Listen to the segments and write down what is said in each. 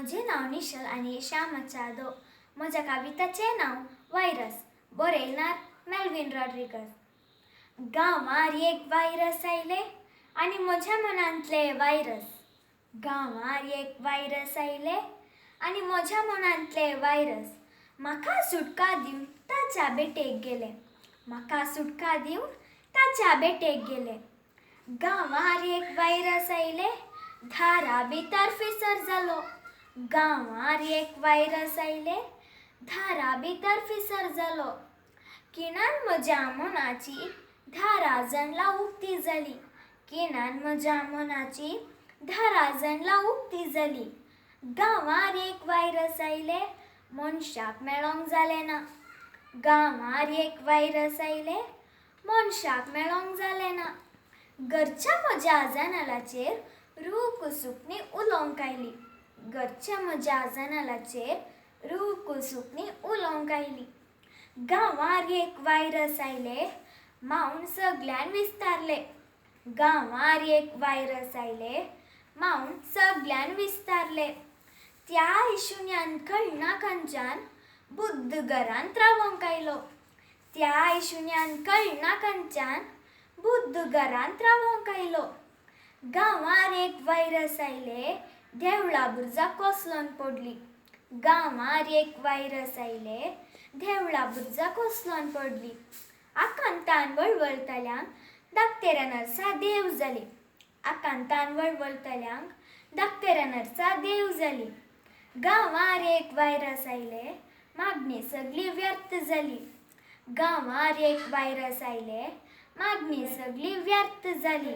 म्हजें नांव निशल आनी श्याम मचादो. म्हज्या कविताचें नांव वायरस. बरयणार मेल्विन रॉड्रिगस. गांवार एक वायरस आयले आनी म्हज्या मनांतले वायरस. गांवार एक वायरस आयले आनी म्हज्या मनांतले वायरस. म्हाका सुटका दिवन ताच्या बेटेक गेले. म्हाका सुटका दिवन ताच्या बेटेक गेले. गांवार एक वायरस आयले, धारा भितर फिसर जालो. गांवार एक वायरस आयले, धारा भितर फिसर जालो. किणान म्हज्या मनाची धारा जणला उक्ती जाली. किणान म्हज्या मनाची धारा जणला उक्ती जाली. गांवार एक वायरस आयले, मनशाक मेळोंक जालें ना. गांवार एक वायरस आयले, मनशाक मेळोंक जालें ना. घरच्या म्हज्या जनालाचेर रूह कुसुकणी उलोवंक आयली. घरच्या म्हज्या जनालाचेर रूह कुसुकणी उलोवंक आयली. गांवार एक वायरस आयले, मावन सगळ्यान विस्तारले. गांवार एक वायरस आयले, मावन सगळ्यान विस्तारले. त्या शुन्यान कळना खंयच्यान बुद्ध घरांत रावंक आयलो. त्या शुन्यान कळना खंयच्यान बुद्ध घरांत रावंक आयलो. गांवार एक वायरस आयले, देवळा बुरजा कोसलोन पडली. गांवार एक वायरस आयले, देवळा बुरजा कोसलोन पडली. आकांतान वळवळतल्यांक धाकटेऱ्या नर्सा देव जाली. आकांतान वळवळतल्यांक धाकटेऱ्या नर्सा देव जाली. गांवार एक वायरस आयले, मागणी सगळी व्यर्थ जाली. गांवार एक वायरस आयले, मागणी सगळी व्यर्थ जाली.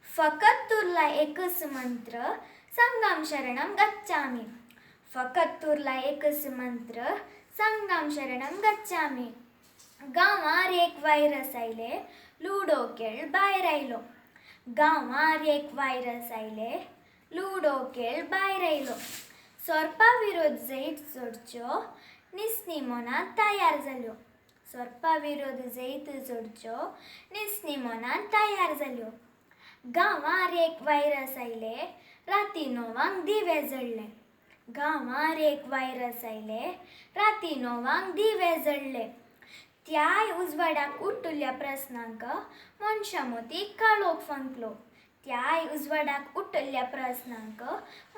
फकत उरला एकच मंत्र, संगम शरणम गच्छामि. फकत उरला एकच मंत्र, संगम शरणम गच्छामि. गांवार एक वायरस आयले, लुडो खेळ भायर आयलो. गांवार एक वायरस आयले, लुडो खेळ भायर आयलो. सोरपा विरोध जैत जोडच्यो निसणी मनान तयार जाल्यो. सोरपा विरोध जैत जोडच्यो निसणी मनान तयार जाल्यो. गांवार एक वायरस आयले, राती 9 दिवे जळ्ळे. गांवार एक वायरस आयले, राती 9 दिवे जळ्ळे. त्याय उजवाडाक उठिल्ल्या प्रस्नांक मनशा मदीं काळोख फंकलो. त्याय उजवाडाक उठिल्ल्या प्रस्नांक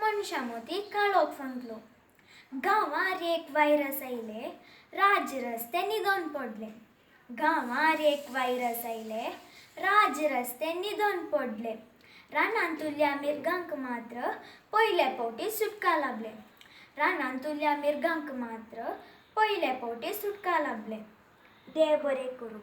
मनशा मदीं काळोख फंकलो. गांवार एक वायरस आयले, राज रस्ते न्हिदोन पडले. गांवार एक वायरस आयले, राज रस्ते न्हिदोन पडले. रानांत उरल्या मिरगांक मात्र पयले फावटी सुटका लाभले. रानांत उरल्या मिरगांक मात्र पयले फावटी सुटका लाभले. देव बरें करूं.